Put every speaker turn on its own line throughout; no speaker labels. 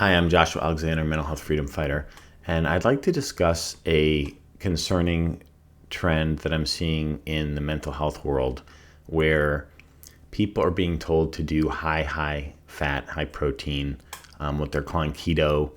Hi, I'm Joshua Alexander, mental health freedom fighter, and I'd like to discuss a concerning trend that I'm seeing in the mental health world where people are being told to do high fat, high protein, what they're calling keto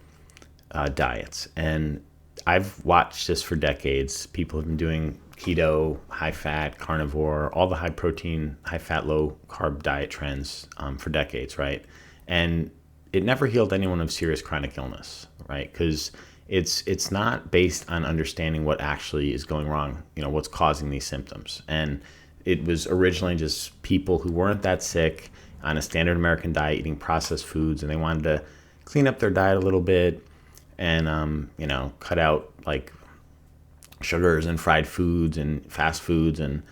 diets. And I've watched this for decades. People have been doing keto, high fat, carnivore, all the high protein, high fat, low carb diet trends for decades, right? And it never healed anyone of serious chronic illness, right? Because it's not based on understanding what actually is going wrong, what's causing these symptoms. And it was originally just people who weren't that sick on a standard American diet, eating processed foods, and they wanted to clean up their diet a little bit and cut out like sugars and fried foods and fast foods and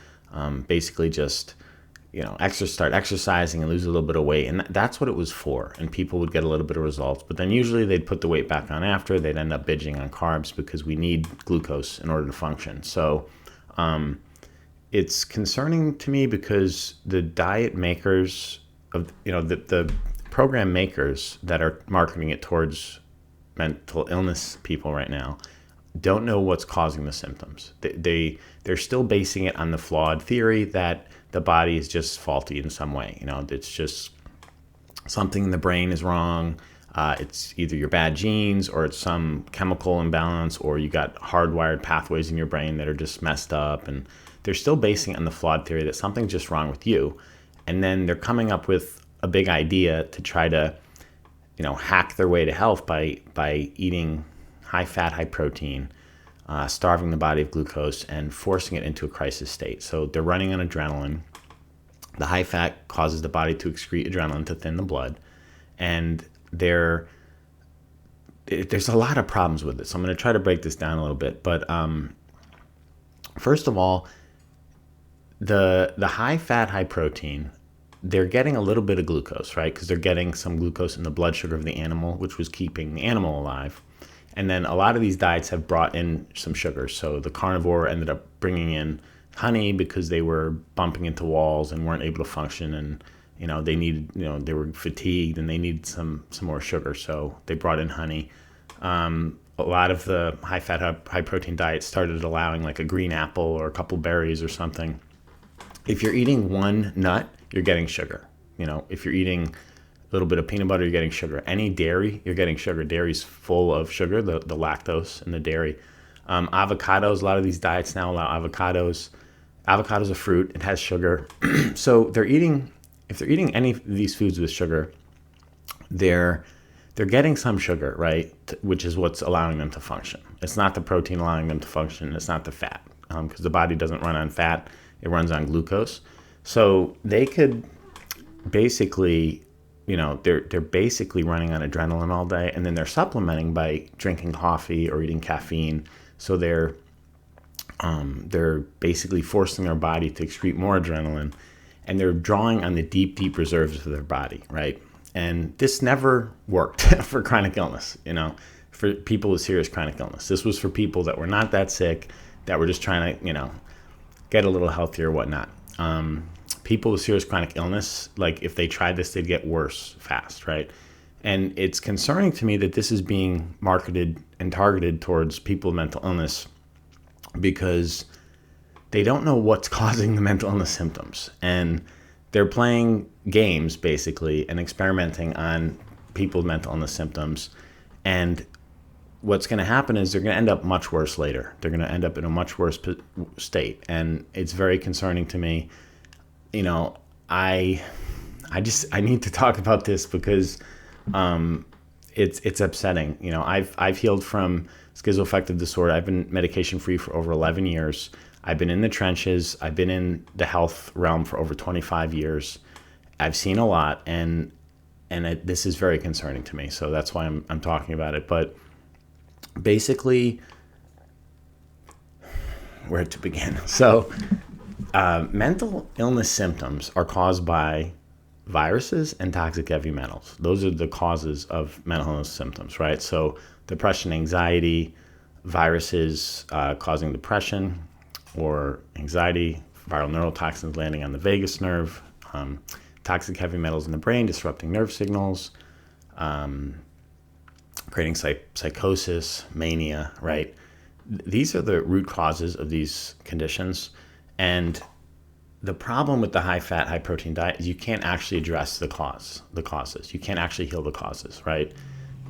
basically just start exercising and lose a little bit of weight. And that's what it was for. And people would get a little bit of results, but then usually they'd put the weight back on after. They'd end up binging on carbs because we need glucose in order to function. So it's concerning to me because the diet makers of, the program makers that are marketing it towards mental illness people right now don't know what's causing the symptoms. They're still basing it on the flawed theory that the body is just faulty in some way. It's just something in the brain is wrong. It's either your bad genes or it's some chemical imbalance or you got hardwired pathways in your brain that are just messed up. And they're still basing it on the flawed theory that something's just wrong with you. And then they're coming up with a big idea to try to, hack their way to health by eating high fat, high protein, starving the body of glucose and forcing it into a crisis state. So they're running on adrenaline. The high fat causes the body to excrete adrenaline to thin the blood. And there's a lot of problems with it. So I'm going to try to break this down a little bit. But first of all, the high fat, high protein, they're getting a little bit of glucose, right? Because they're getting some glucose in the blood sugar of the animal, which was keeping the animal alive. And then a lot of these diets have brought in some sugar. So the carnivore ended up bringing in honey because they were bumping into walls and weren't able to function. And, they needed, they were fatigued and they needed some more sugar. So they brought in honey. A lot of the high fat, high protein diets started allowing like a green apple or a couple berries or something. If you're eating one nut, you're getting sugar. If you're eating a little bit of peanut butter, you're getting sugar. Any dairy, you're getting sugar. Dairy's full of sugar, the lactose in the dairy. Avocados, a lot of these diets now allow avocados. Avocado's a fruit. It has sugar. So if they're eating any of these foods with sugar, they're getting some sugar, right? Which is what's allowing them to function. It's not the protein allowing them to function. It's not the fat because the body doesn't run on fat. It runs on glucose. So they could basically, they're basically running on adrenaline all day, and then they're supplementing by drinking coffee or eating caffeine. So they're basically forcing their body to excrete more adrenaline, and they're drawing on the deep reserves of their body, right? And this never worked for chronic illness, for people with serious chronic illness. This was for people that were not that sick, that were just trying to, get a little healthier or whatnot. People with serious chronic illness, like if they tried this, they'd get worse fast, right? And it's concerning to me that this is being marketed and targeted towards people with mental illness because they don't know what's causing the mental illness symptoms. And they're playing games, basically, and experimenting on people with mental illness symptoms. And what's going to happen is they're going to end up much worse later. They're going to end up in a much worse state. And it's very concerning to me. I need to talk about this because it's upsetting. I've healed from schizoaffective disorder. I've been medication free for over 11 years. I've been in the trenches. I've been in the health realm for over 25 years. I've seen a lot, and this is very concerning to me. So that's why I'm talking about it. But basically, where to begin? So mental illness symptoms are caused by viruses and toxic heavy metals. Those are the causes of mental illness symptoms, right? So depression, anxiety, viruses causing depression or anxiety, viral neurotoxins landing on the vagus nerve, toxic heavy metals in the brain disrupting nerve signals, creating psychosis, mania, right? These are the root causes of these conditions. And the problem with the high fat, high protein diet is you can't actually address the causes. You can't actually heal the causes, right?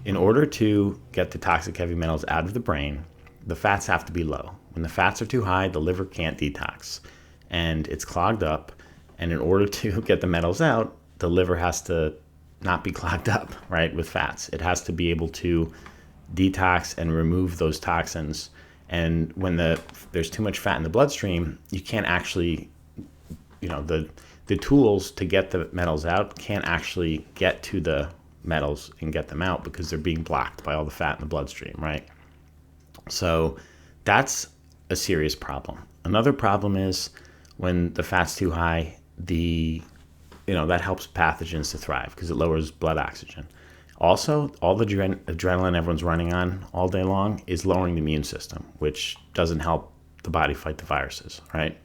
In order to get the toxic heavy metals out of the brain, the fats have to be low. When the fats are too high, the liver can't detox and it's clogged up. And in order to get the metals out, the liver has to not be clogged up, right, with fats. It has to be able to detox and remove those toxins. And when there's too much fat in the bloodstream, you can't actually, the tools to get the metals out can't actually get to the metals and get them out because they're being blocked by all the fat in the bloodstream, right? So that's a serious problem. Another problem is when the fat's too high, that helps pathogens to thrive because it lowers blood oxygen. Also, all the adrenaline everyone's running on all day long is lowering the immune system, which doesn't help the body fight the viruses, right?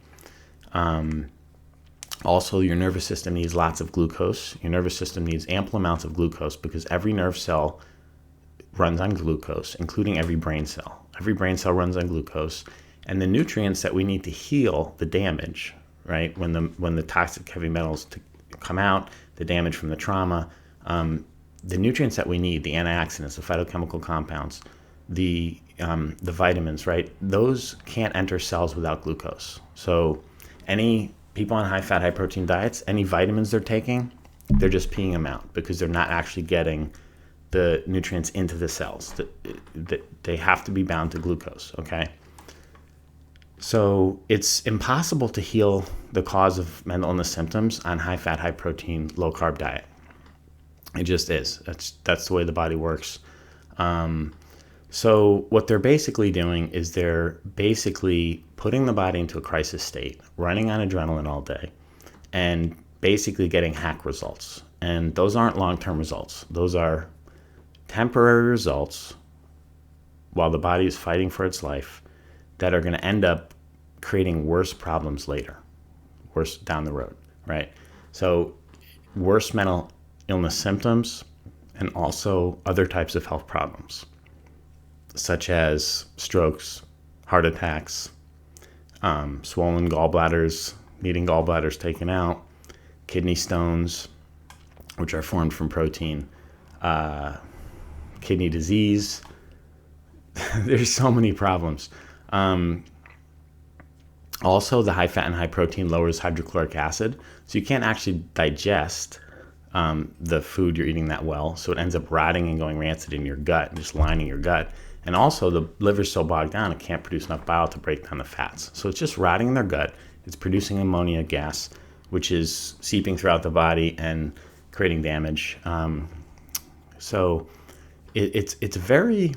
Also, your nervous system needs lots of glucose. Your nervous system needs ample amounts of glucose because every nerve cell runs on glucose, including every brain cell. Every brain cell runs on glucose. And the nutrients that we need to heal the damage, right? When the toxic heavy metals come out, the damage from the trauma, the nutrients that we need, the antioxidants, the phytochemical compounds, the vitamins, right? Those can't enter cells without glucose. So any people on high fat, high protein diets, any vitamins they're taking, they're just peeing them out because they're not actually getting the nutrients into the cells. They have to be bound to glucose, okay? So it's impossible to heal the cause of mental illness symptoms on high fat, high protein, low carb diet. It just is. That's the way the body works. So what they're basically doing is they're basically putting the body into a crisis state, running on adrenaline all day, and basically getting hack results. And those aren't long-term results. Those are temporary results while the body is fighting for its life that are going to end up creating worse problems later, worse down the road, right? So worse mental illness symptoms and also other types of health problems, such as strokes, heart attacks, swollen gallbladders, needing gallbladders taken out, kidney stones, which are formed from protein, kidney disease. There's so many problems. Also, the high fat and high protein lowers hydrochloric acid, so you can't actually digest the food you're eating that well, so it ends up rotting and going rancid in your gut and just lining your gut. And also, the liver's so bogged down, it can't produce enough bile to break down the fats. So it's just rotting in their gut. It's producing ammonia gas, which is seeping throughout the body and creating damage. So it's very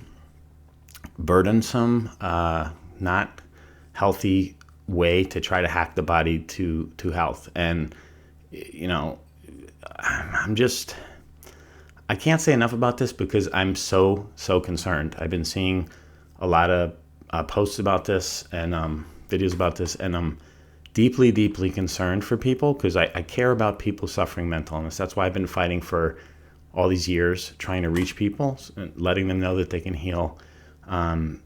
burdensome, not healthy way to try to hack the body to health. And, I can't say enough about this because I'm so concerned. I've been seeing a lot of posts about this and videos about this, and I'm deeply, deeply concerned for people because I care about people suffering mental illness. That's why I've been fighting for all these years, trying to reach people, letting them know that they can heal. I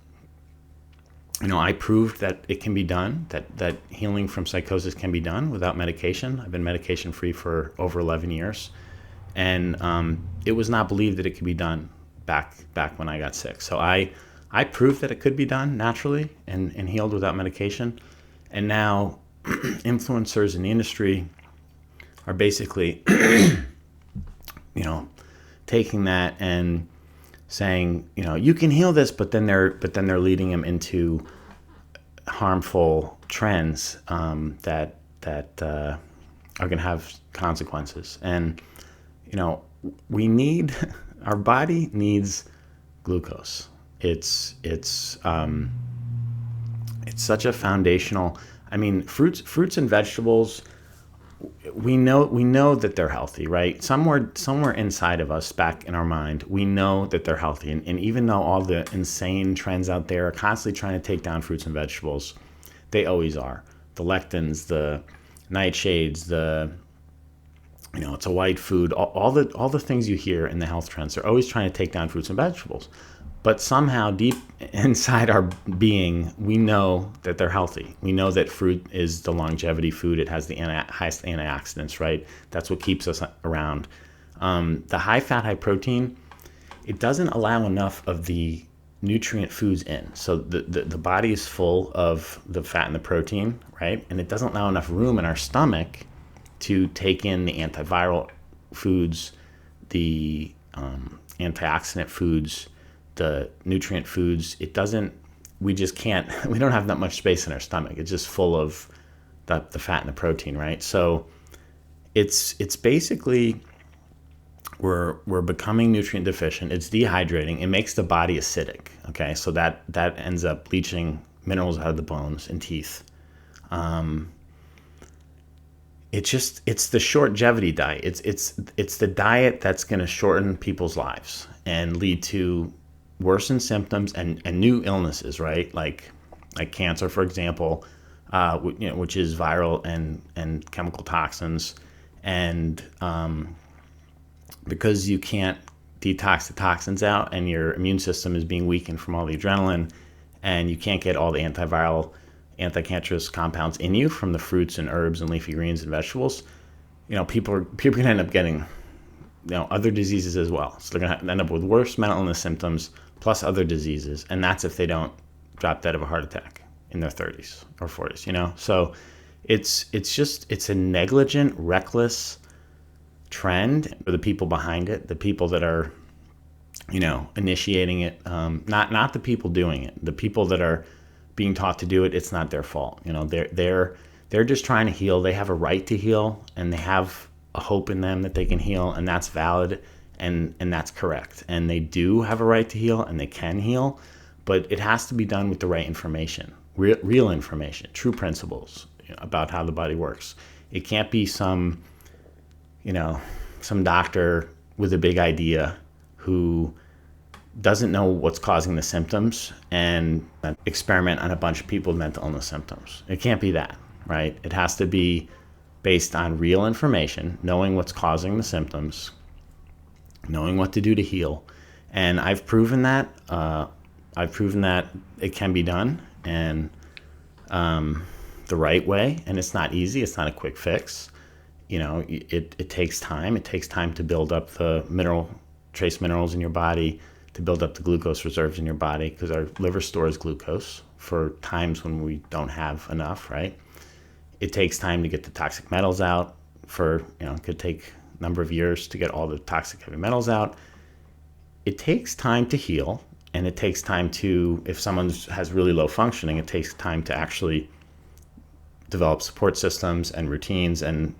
proved that it can be done, that healing from psychosis can be done without medication. I've been medication free for over 11 years. And it was not believed that it could be done back when I got sick. So I proved that it could be done naturally and healed without medication. And now influencers in the industry are basically, taking that and saying, you can heal this, but then they're leading them into harmful trends that are going to have consequences. And our body needs glucose. It's such a foundational. I mean, fruits and vegetables. We know that they're healthy, right? Somewhere inside of us, back in our mind, we know that they're healthy. And even though all the insane trends out there are constantly trying to take down fruits and vegetables, they always are. The lectins, the nightshades, the It's a white food. All the things you hear in the health trends, they're always trying to take down fruits and vegetables. But somehow deep inside our being, we know that they're healthy. We know that fruit is the longevity food. It has the highest antioxidants, right? That's what keeps us around. The high fat, high protein, it doesn't allow enough of the nutrient foods in. So the body is full of the fat and the protein, right? And it doesn't allow enough room in our stomach to take in the antiviral foods, the antioxidant foods, the nutrient foods. We just can't, we don't have that much space in our stomach. It's just full of the fat and the protein, right? So it's basically, we're becoming nutrient deficient. It's dehydrating. It makes the body acidic. Okay, so that ends up leaching minerals out of the bones and teeth. It's the shortgevity diet. It's the diet that's going to shorten people's lives and lead to worsened symptoms and new illnesses, right? Like cancer, for example, which is viral and chemical toxins, and because you can't detox the toxins out and your immune system is being weakened from all the adrenaline, and you can't get all the antiviral, anti-cancerous compounds in you from the fruits and herbs and leafy greens and vegetables, people are going to end up getting, other diseases as well. So they're going to end up with worse mental illness symptoms plus other diseases, and that's if they don't drop dead of a heart attack in their 30s or 40s. So it's a negligent, reckless trend for the people behind it, the people that are, initiating it, not the people doing it, the people that are being taught to do it. It's not their fault. They're just trying to heal. They have a right to heal, and they have a hope in them that they can heal, and that's valid, and that's correct. And they do have a right to heal, and they can heal, but it has to be done with the right information, real information, true principles about how the body works. It can't be some doctor with a big idea who doesn't know what's causing the symptoms and experiment on a bunch of people with mental illness symptoms. It can't be that, right? It has to be based on real information, knowing what's causing the symptoms, knowing what to do to heal. And I've proven that. It can be done, and the right way. And it's not easy. It's not a quick fix. It takes time. It takes time to build up the trace minerals in your body, to build up the glucose reserves in your body, because our liver stores glucose for times when we don't have enough, right? It takes time to get the toxic metals out it could take a number of years to get all the toxic heavy metals out. It takes time to heal, and it takes time to, if someone has really low functioning, it takes time to actually develop support systems and routines and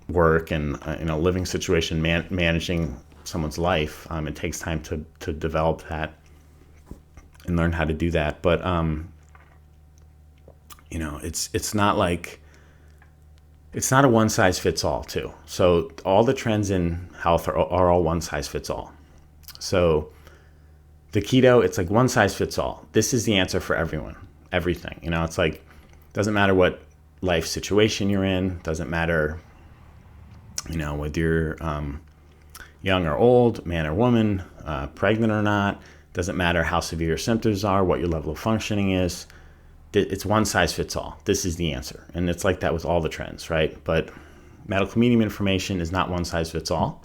work and living situation, managing someone's life. It takes time to develop that and learn how to do that. But it's not like, it's not a one size fits all too. So all the trends in health are all one size fits all. So the keto, it's like one size fits all. This is the answer for everyone, everything. It's like, doesn't matter what life situation you're in, doesn't matter, whether you're young or old, man or woman, pregnant or not, doesn't matter how severe your symptoms are, what your level of functioning is. It's one size fits all. This is the answer. And it's like that with all the trends, right? But medical medium information is not one size fits all.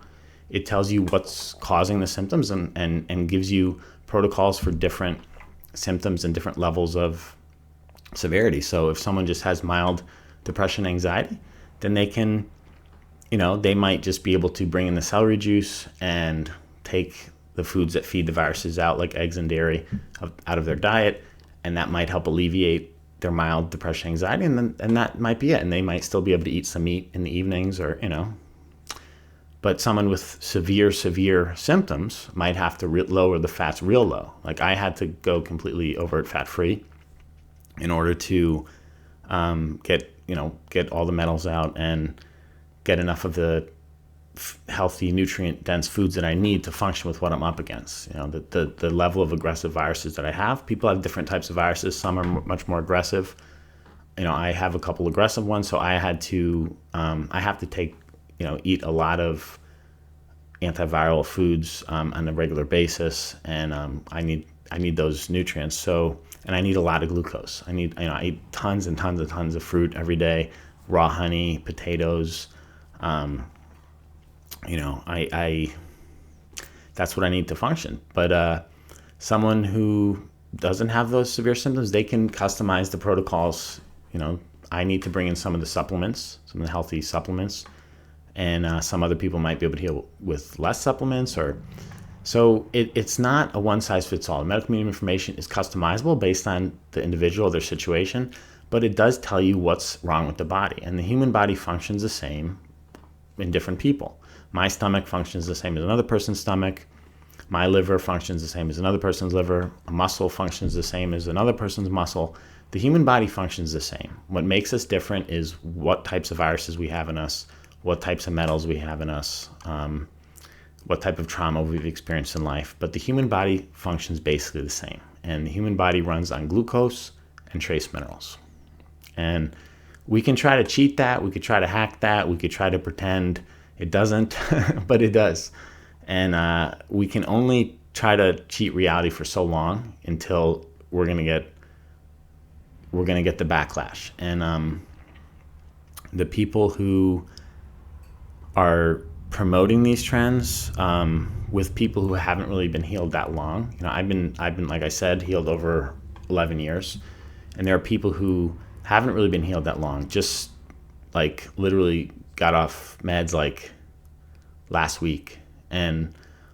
It tells you what's causing the symptoms and gives you protocols for different symptoms and different levels of severity. So if someone just has mild depression, anxiety, then they can, they might just be able to bring in the celery juice and take the foods that feed the viruses out, like eggs and dairy, out of their diet, and that might help alleviate their mild depression, anxiety, and that might be it. And they might still be able to eat some meat in the evenings, or But someone with severe symptoms might have to lower the fats real low. Like I had to go completely overt fat-free in order to get all the metals out and get enough of the healthy, nutrient-dense foods that I need to function with what I'm up against. The level of aggressive viruses that I have. People have different types of viruses. Some are much more aggressive, I have a couple aggressive ones, so I have to take, eat a lot of antiviral foods on a regular basis, and I need those nutrients. So, and I need a lot of glucose. I eat tons and tons and tons of fruit every day, raw honey, potatoes. I that's what I need to function. But someone who doesn't have those severe symptoms, they can customize the protocols. I need to bring in some of the supplements, some of the healthy supplements, and some other people might be able to heal with less supplements. So it's not a one-size-fits-all. The medical medium information is customizable based on the individual, their situation, but it does tell you what's wrong with the body. And the human body functions the same in different people. My stomach functions the same as another person's stomach. My liver functions the same as another person's liver. A muscle functions the same as another person's muscle. The human body functions the same. What makes us different is what types of viruses we have in us, what types of metals we have in us, what type of trauma we've experienced in life. But the human body functions basically the same. And the human body runs on glucose and trace minerals. And we can try to cheat that. We could try to hack that. We could try to pretend it doesn't, but it does. And we can only try to cheat reality for so long until we're gonna get the backlash. And the people who are promoting these trends with people who haven't really been healed that long. I've been, like I said, healed over 11 years, and there are people who haven't really been healed that long, just like literally got off meds like last week and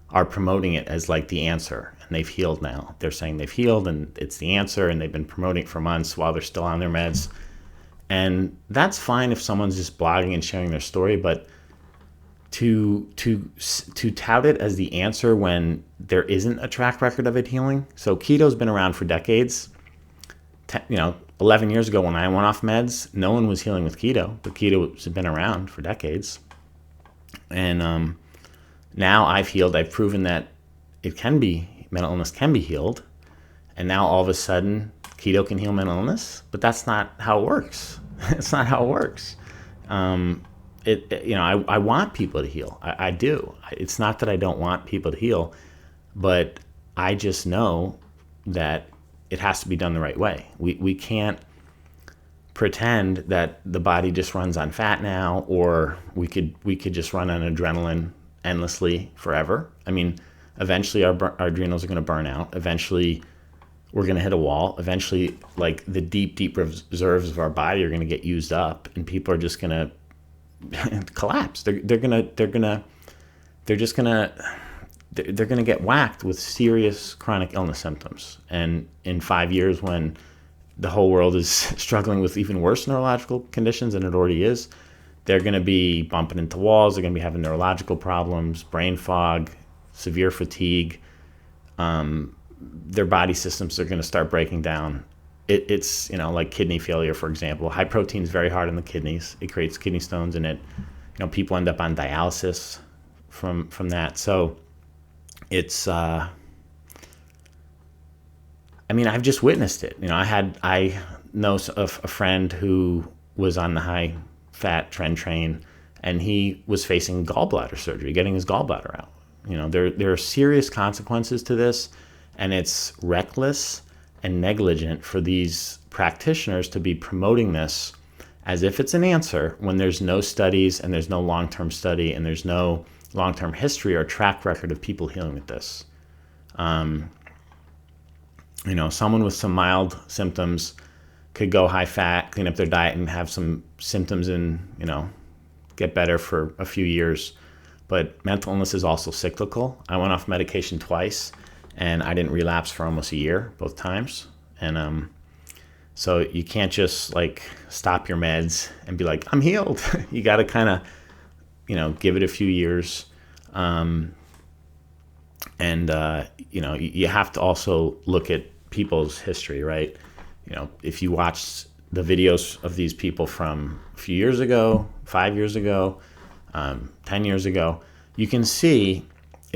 are promoting it as like the answer, and they've healed now. They're saying they've healed and it's the answer, and they've been promoting it for months while they're still on their meds. And that's fine if someone's just blogging and sharing their story, but to tout it as the answer when there isn't a track record of it healing. So keto's been around for decades. 11 years ago when I went off meds, no one was healing with keto, but keto's been around for decades. And now I've healed. I've proven that mental illness can be healed. And now all of a sudden keto can heal mental illness, but that's not how it works. It's not how it works. I want people to heal. I do. It's not that I don't want people to heal, but I just know that it has to be done the right way. We can't pretend that the body just runs on fat now, or we could just run on adrenaline endlessly forever. I mean, eventually our adrenals are going to burn out. Eventually we're going to hit a wall. Eventually, like the deep reserves of our body are going to get used up, and people are just going to collapse. They're going to get whacked with serious chronic illness symptoms. And in 5 years, when the whole world is struggling with even worse neurological conditions than it already is, they're going to be bumping into walls. They're going to be having neurological problems, brain fog, severe fatigue. Their body systems are going to start breaking down. It's like kidney failure, for example. High protein is very hard on the kidneys. It creates kidney stones, and people end up on dialysis from that. So it's I've just witnessed it. I know a friend who was on the high fat trend train, and he was facing gallbladder surgery, getting his gallbladder out. There are serious consequences to this, and it's reckless and negligent for these practitioners to be promoting this as if it's an answer when there's no studies, and there's no long-term study, and there's no long-term history or track record of people healing with this. Someone with some mild symptoms could go high fat, clean up their diet, and have some symptoms and, get better for a few years. But mental illness is also cyclical. I went off medication twice, and I didn't relapse for almost a year, both times. And so you can't just stop your meds and be like, I'm healed. You got to kind of, give it a few years. You have to also look at people's history, right? If you watch the videos of these people from a few years ago, 5 years ago, 10 years ago, you can see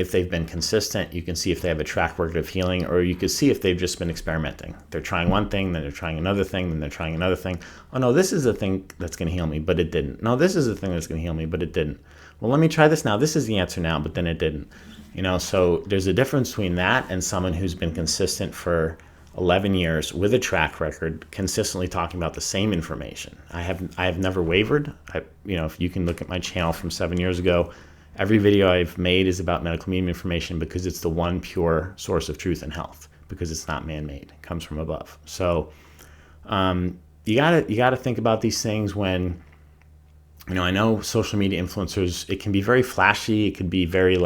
if they've been consistent. You can see if they have a track record of healing, or you can see if they've just been experimenting. They're trying one thing, then they're trying another thing, then they're trying another thing. Oh no, this is the thing that's going to heal me, but it didn't. No, this is the thing that's going to heal me, but it didn't. Well, let me try this now. This is the answer now, but then it didn't. So there's a difference between that and someone who's been consistent for 11 years with a track record, consistently talking about the same information. I have never wavered. If you can look at my channel from 7 years ago, every video I've made is about medical medium information, because it's the one pure source of truth and health, because it's not man-made. It comes from above. So you gotta think about these things when, I know social media influencers, it can be very flashy. It could be very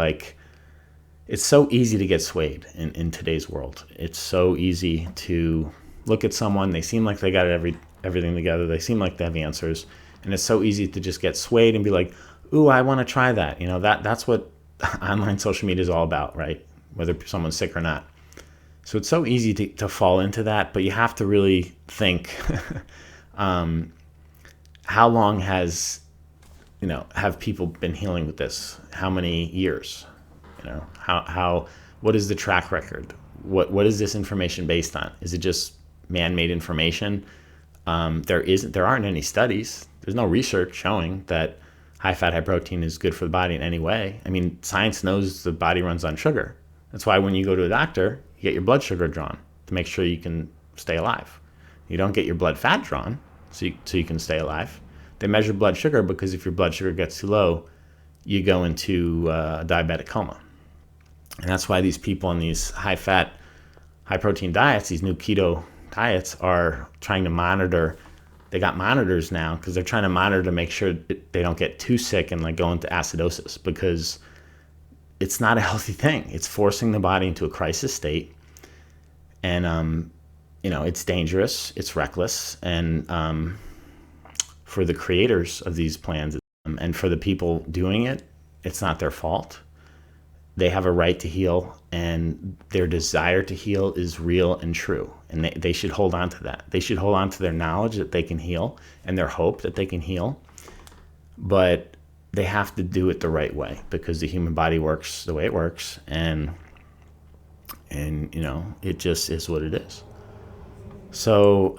it's so easy to get swayed in today's world. It's so easy to look at someone. They seem like they got everything together. They seem like they have answers. And it's so easy to just get swayed and be like, ooh, I want to try that. That's what online social media is all about, right? Whether someone's sick or not. So it's so easy to fall into that, but you have to really think, how long have people been healing with this? How many years? What is the track record? What is this information based on? Is it just man-made information? There aren't any studies. There's no research showing that high fat, high protein is good for the body in any way. Science knows the body runs on sugar. That's why when you go to a doctor, you get your blood sugar drawn to make sure you can stay alive. You don't get your blood fat drawn so you can stay alive. They measure blood sugar because if your blood sugar gets too low, you go into a diabetic coma. And that's why these people on these high fat, high protein diets, these new keto diets, are trying to monitor. They got monitors now because they're trying to monitor to make sure they don't get too sick and go into acidosis, because it's not a healthy thing. It's forcing the body into a crisis state. And, it's dangerous. It's reckless. And for the creators of these plans and for the people doing it, it's not their fault. They have a right to heal, and their desire to heal is real and true. And they should hold on to that. They should hold on to their knowledge that they can heal and their hope that they can heal. But they have to do it the right way, because the human body works the way it works. And it just is what it is. So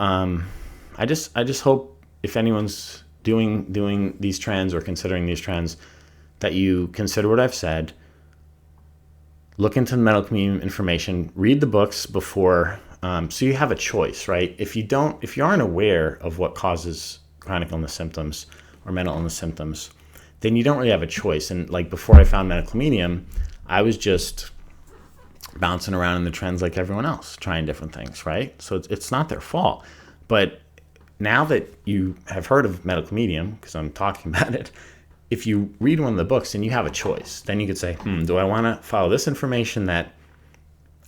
I just hope, if anyone's doing these trends or considering these trends, that you consider what I've said. Look into the medical medium information, read the books before, so you have a choice, right? If you aren't aware of what causes chronic illness symptoms or mental illness symptoms, then you don't really have a choice. And before I found medical medium, I was just bouncing around in the trends like everyone else, trying different things, right? So it's not their fault. But now that you have heard of medical medium, because I'm talking about it, if you read one of the books, then you have a choice. Then you could say, do I want to follow this information that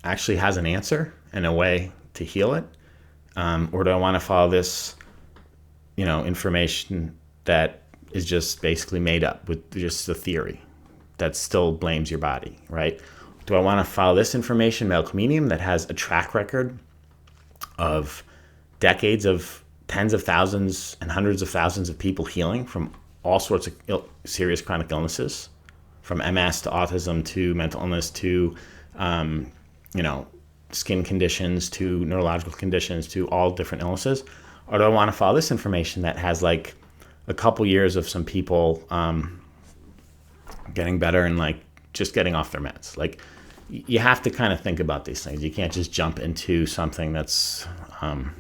actually has an answer and a way to heal it? Or do I want to follow this, information that is just basically made up with just a theory that still blames your body, right? Do I want to follow this information, medical medium, that has a track record of decades of tens of thousands and hundreds of thousands of people healing from all sorts of serious chronic illnesses, from MS to autism to mental illness to, skin conditions to neurological conditions to all different illnesses? Or do I want to follow this information that has a couple years of some people getting better and just getting off their meds? You have to kind of think about these things. You can't just jump into something that's an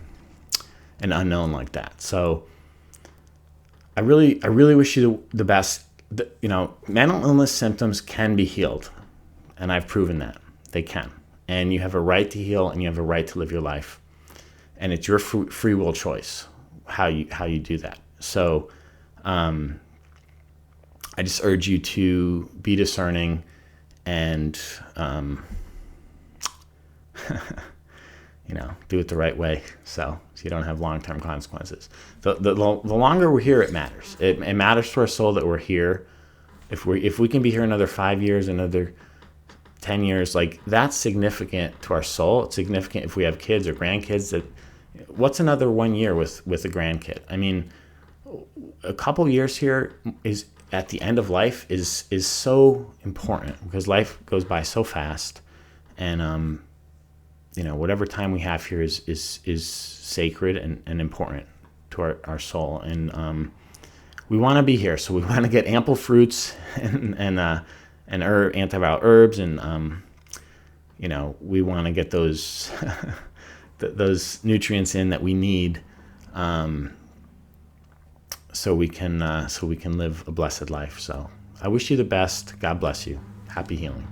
unknown like that. So I really wish you the best. Mental illness symptoms can be healed, and I've proven that they can. And you have a right to heal, and you have a right to live your life, and it's your free will choice how you do that. So, I just urge you to be discerning and do it the right way, so you don't have long-term consequences. The longer we're here, it matters. It matters to our soul that we're here. If we can be here another 5 years, another 10 years, that's significant to our soul. It's significant if we have kids or grandkids. What's another 1 year with a grandkid? A couple years here is at the end of life is so important, because life goes by so fast, and whatever time we have here is sacred and important to our soul, and we want to be here, so we want to get ample fruits and antiviral herbs, and we want to get those those nutrients in that we need, so we can live a blessed life. So I wish you the best. God bless you. Happy healing.